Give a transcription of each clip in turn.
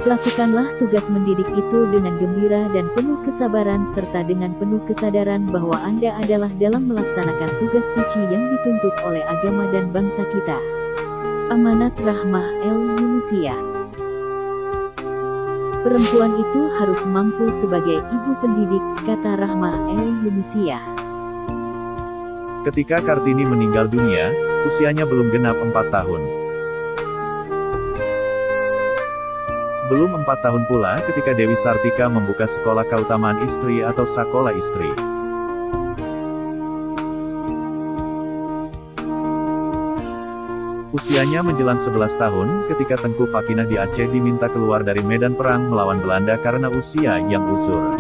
Lakukanlah tugas mendidik itu dengan gembira dan penuh kesabaran serta dengan penuh kesadaran bahwa Anda adalah dalam melaksanakan tugas suci yang dituntut oleh agama dan bangsa kita. Amanat Rahmah El-Yunusiah. Perempuan itu harus mampu sebagai ibu pendidik, kata Rahmah El-Yunusiah. Ketika Kartini meninggal dunia, usianya belum genap 4 tahun. Belum 4 tahun pula ketika Dewi Sartika membuka sekolah keutamaan istri atau Sakola Istri. Usianya menjelang 11 tahun ketika Tengku Fakinah di Aceh diminta keluar dari medan perang melawan Belanda karena usia yang uzur.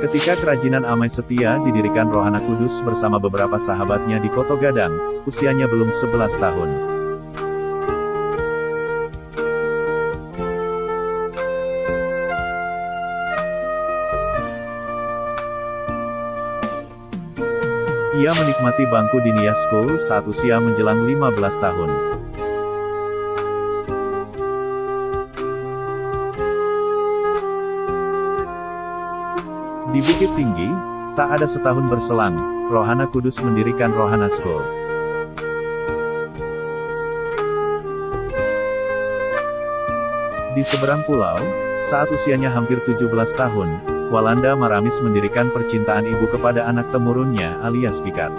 Ketika kerajinan Amai Setia didirikan Rohana Kudus bersama beberapa sahabatnya di Koto Gadang, usianya belum 11 tahun. Ia menikmati bangku di Nia School saat usia menjelang 15 tahun. Di Bukit Tinggi, tak ada setahun berselang, Rohana Kudus mendirikan Rohana School. Di seberang pulau, saat usianya hampir 17 tahun, Walanda Maramis mendirikan Percintaan Ibu kepada anak temurunnya alias Pikat.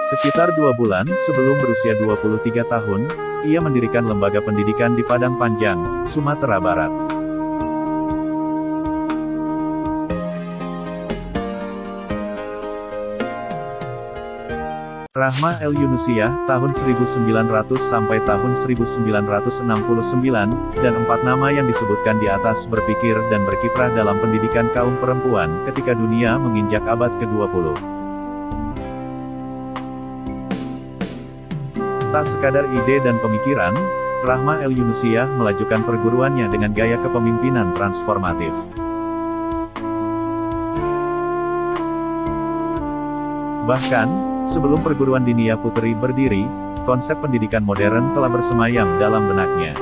Sekitar 2 bulan sebelum berusia 23 tahun, ia mendirikan lembaga pendidikan di Padang Panjang, Sumatera Barat. Rahmah El-Yunusiah, tahun 1900 sampai tahun 1969, dan 4 nama yang disebutkan di atas berpikir dan berkiprah dalam pendidikan kaum perempuan ketika dunia menginjak abad ke-20. Tak sekadar ide dan pemikiran, Rahmah El-Yunusiah melajukan perguruannya dengan gaya kepemimpinan transformatif. Bahkan, sebelum perguruan Dinia Putri berdiri, konsep pendidikan modern telah bersemayam dalam benaknya.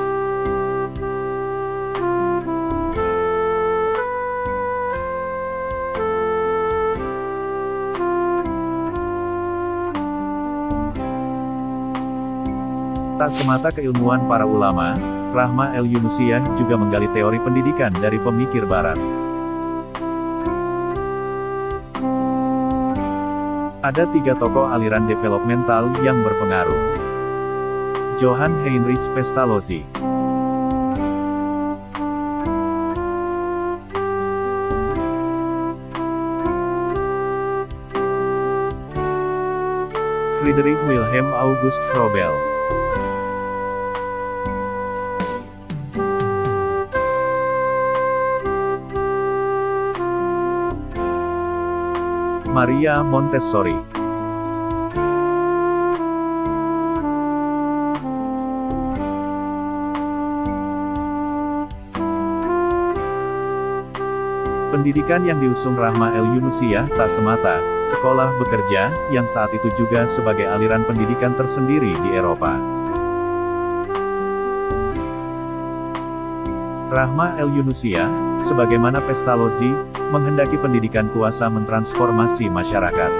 Tak semata keilmuan para ulama, Rahmah El-Yunusiah juga menggali teori pendidikan dari pemikir Barat. Ada 3 tokoh aliran developmental yang berpengaruh. Johann Heinrich Pestalozzi, Friedrich Wilhelm August Froebel, Maria Montessori. Pendidikan yang diusung Rahmah El-Yunusiah tak semata sekolah bekerja, yang saat itu juga sebagai aliran pendidikan tersendiri di Eropa. Rahmah El-Yunusiah, sebagaimana Pestalozzi, menghendaki pendidikan kuasa mentransformasi masyarakat.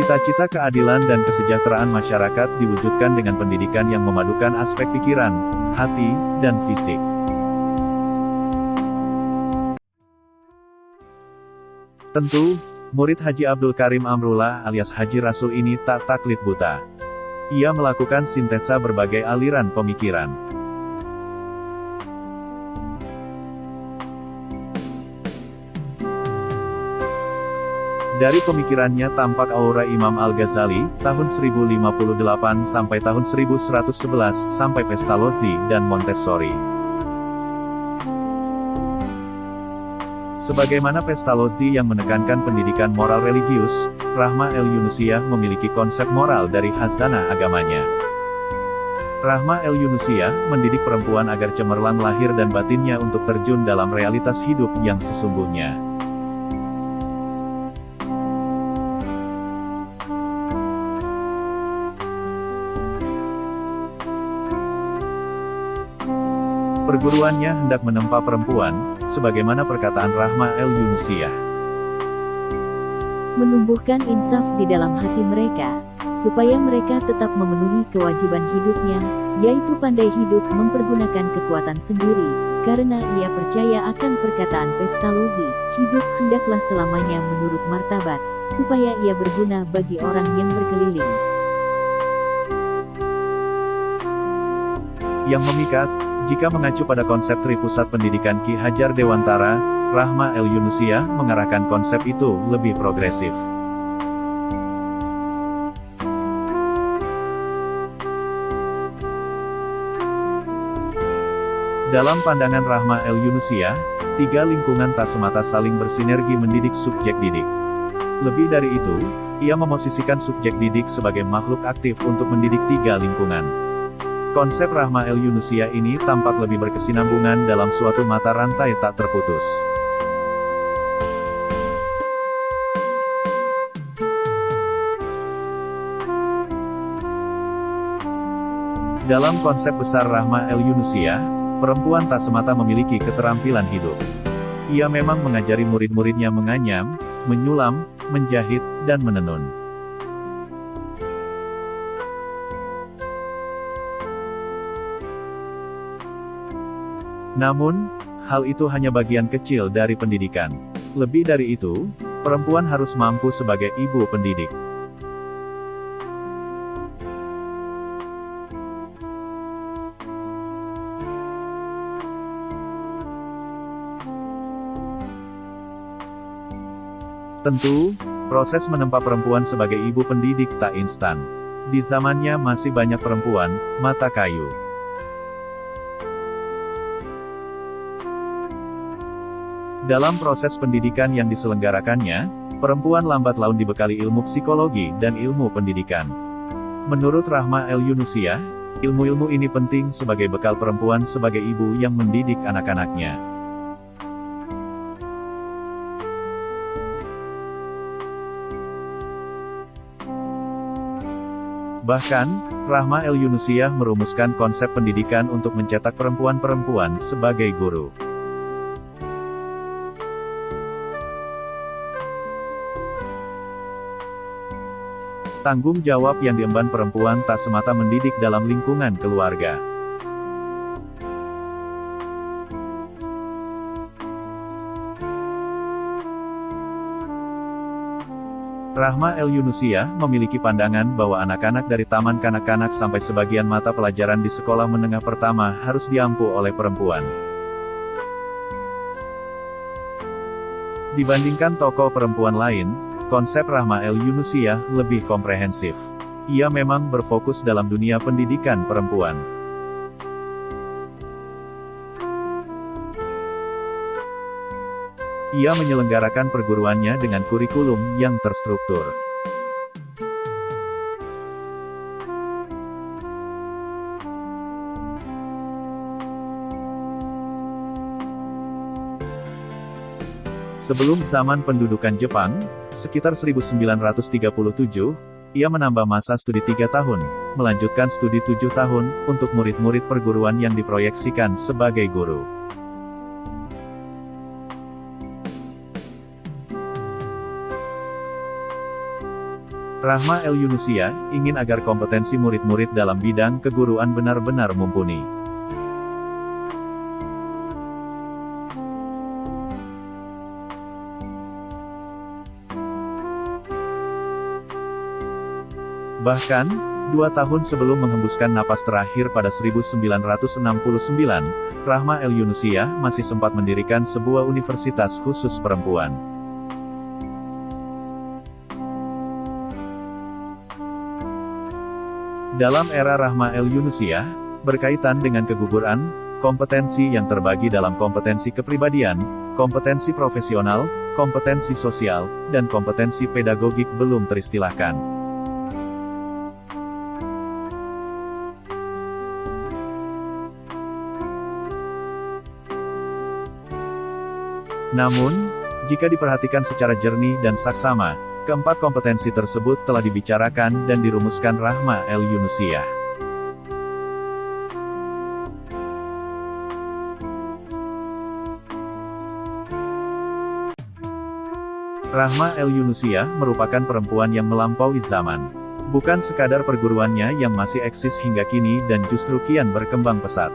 Cita-cita keadilan dan kesejahteraan masyarakat diwujudkan dengan pendidikan yang memadukan aspek pikiran, hati, dan fisik. Tentu, murid Haji Abdul Karim Amrullah alias Haji Rasul ini tak taklid buta. Ia melakukan sintesa berbagai aliran pemikiran. Dari pemikirannya tampak aura Imam Al-Ghazali, tahun 1058 sampai tahun 1111, sampai Pestalozzi dan Montessori. Sebagaimana Pestalozzi yang menekankan pendidikan moral religius, Rahma El Yunusiyah memiliki konsep moral dari khazanah agamanya. Rahma El Yunusiyah mendidik perempuan agar cemerlang lahir dan batinnya untuk terjun dalam realitas hidup yang sesungguhnya. Perguruannya hendak menempa perempuan, sebagaimana perkataan Rahma El Yunusiyah. Menumbuhkan insaf di dalam hati mereka, supaya mereka tetap memenuhi kewajiban hidupnya, yaitu pandai hidup mempergunakan kekuatan sendiri, karena ia percaya akan perkataan Pestalozzi, hidup hendaklah selamanya menurut martabat, supaya ia berguna bagi orang yang berkeliling. Yang memikat, jika mengacu pada konsep Tripusat Pendidikan Ki Hajar Dewantara, Rahma El Yunusiyah mengarahkan konsep itu lebih progresif. Dalam pandangan Rahma El Yunusiyah, 3 lingkungan tak semata saling bersinergi mendidik subjek didik. Lebih dari itu, ia memosisikan subjek didik sebagai makhluk aktif untuk mendidik 3 lingkungan. Konsep Rahma El Yunusiyah ini tampak lebih berkesinambungan dalam suatu mata rantai tak terputus. Dalam konsep besar Rahma El Yunusiyah, perempuan tak semata memiliki keterampilan hidup. Ia memang mengajari murid-muridnya menganyam, menyulam, menjahit, dan menenun. Namun, hal itu hanya bagian kecil dari pendidikan. Lebih dari itu, perempuan harus mampu sebagai ibu pendidik. Tentu, proses menempa perempuan sebagai ibu pendidik tak instan. Di zamannya masih banyak perempuan mata kayu. Dalam proses pendidikan yang diselenggarakannya, perempuan lambat laun dibekali ilmu psikologi dan ilmu pendidikan. Menurut Rahma El Yunusiyah, ilmu-ilmu ini penting sebagai bekal perempuan sebagai ibu yang mendidik anak-anaknya. Bahkan, Rahma El Yunusiyah merumuskan konsep pendidikan untuk mencetak perempuan-perempuan sebagai guru. Tanggung jawab yang diemban perempuan tak semata mendidik dalam lingkungan keluarga. Rahma El Yunusiyah memiliki pandangan bahwa anak-anak dari taman kanak-kanak sampai sebagian mata pelajaran di sekolah menengah pertama harus diampu oleh perempuan. Dibandingkan tokoh perempuan lain, konsep Rahma El Yunusiyah lebih komprehensif. Ia memang berfokus dalam dunia pendidikan perempuan. Ia menyelenggarakan perguruannya dengan kurikulum yang terstruktur. Sebelum zaman pendudukan Jepang, sekitar 1937, ia menambah masa studi 3 tahun, melanjutkan studi 7 tahun, untuk murid-murid perguruan yang diproyeksikan sebagai guru. Rahma El Yunusiyah ingin agar kompetensi murid-murid dalam bidang keguruan benar-benar mumpuni. Bahkan, 2 tahun sebelum menghembuskan napas terakhir pada 1969, Rahma El Yunusiyah masih sempat mendirikan sebuah universitas khusus perempuan. Dalam era Rahma El Yunusiyah, berkaitan dengan keguguran, kompetensi yang terbagi dalam kompetensi kepribadian, kompetensi profesional, kompetensi sosial, dan kompetensi pedagogik belum teristilahkan. Namun, jika diperhatikan secara jernih dan saksama, keempat kompetensi tersebut telah dibicarakan dan dirumuskan Rahma El-Yunusiyah. Rahma El-Yunusiyah merupakan perempuan yang melampaui zaman. Bukan sekadar perguruannya yang masih eksis hingga kini dan justru kian berkembang pesat.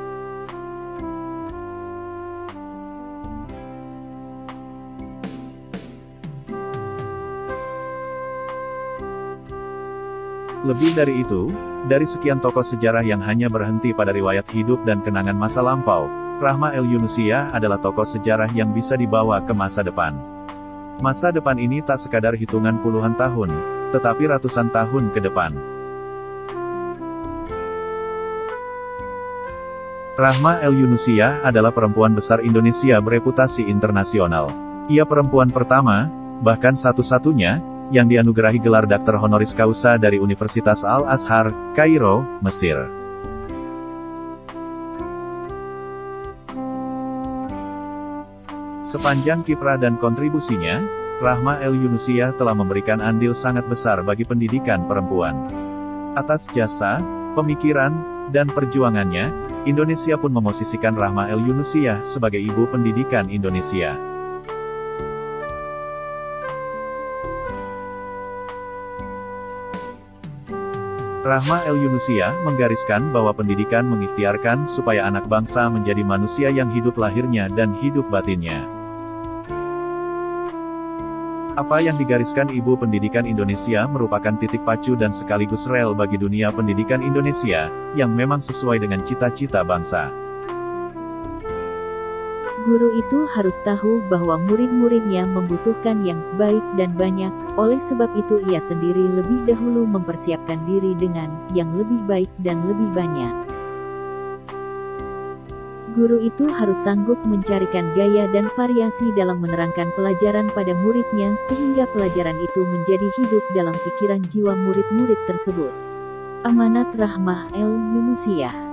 Lebih dari itu, dari sekian tokoh sejarah yang hanya berhenti pada riwayat hidup dan kenangan masa lampau, Rahma El-Yunusiyah adalah tokoh sejarah yang bisa dibawa ke masa depan. Masa depan ini tak sekadar hitungan puluhan tahun, tetapi ratusan tahun ke depan. Rahma El-Yunusiyah adalah perempuan besar Indonesia bereputasi internasional. Ia perempuan pertama, bahkan satu-satunya, yang dianugerahi gelar Doktor Honoris Causa dari Universitas Al-Azhar, Kairo, Mesir. Sepanjang kiprah dan kontribusinya, Rahma El-Yunusiyah telah memberikan andil sangat besar bagi pendidikan perempuan. Atas jasa, pemikiran, dan perjuangannya, Indonesia pun memosisikan Rahma El-Yunusiyah sebagai ibu pendidikan Indonesia. Rahma El-Yunusiyah menggariskan bahwa pendidikan mengikhtiarkan supaya anak bangsa menjadi manusia yang hidup lahirnya dan hidup batinnya. Apa yang digariskan Ibu Pendidikan Indonesia merupakan titik pacu dan sekaligus rel bagi dunia pendidikan Indonesia, yang memang sesuai dengan cita-cita bangsa. Guru itu harus tahu bahwa murid-muridnya membutuhkan yang baik dan banyak, oleh sebab itu ia sendiri lebih dahulu mempersiapkan diri dengan yang lebih baik dan lebih banyak. Guru itu harus sanggup mencarikan gaya dan variasi dalam menerangkan pelajaran pada muridnya sehingga pelajaran itu menjadi hidup dalam pikiran jiwa murid-murid tersebut. Amanat Rahma El-Yunusiyah.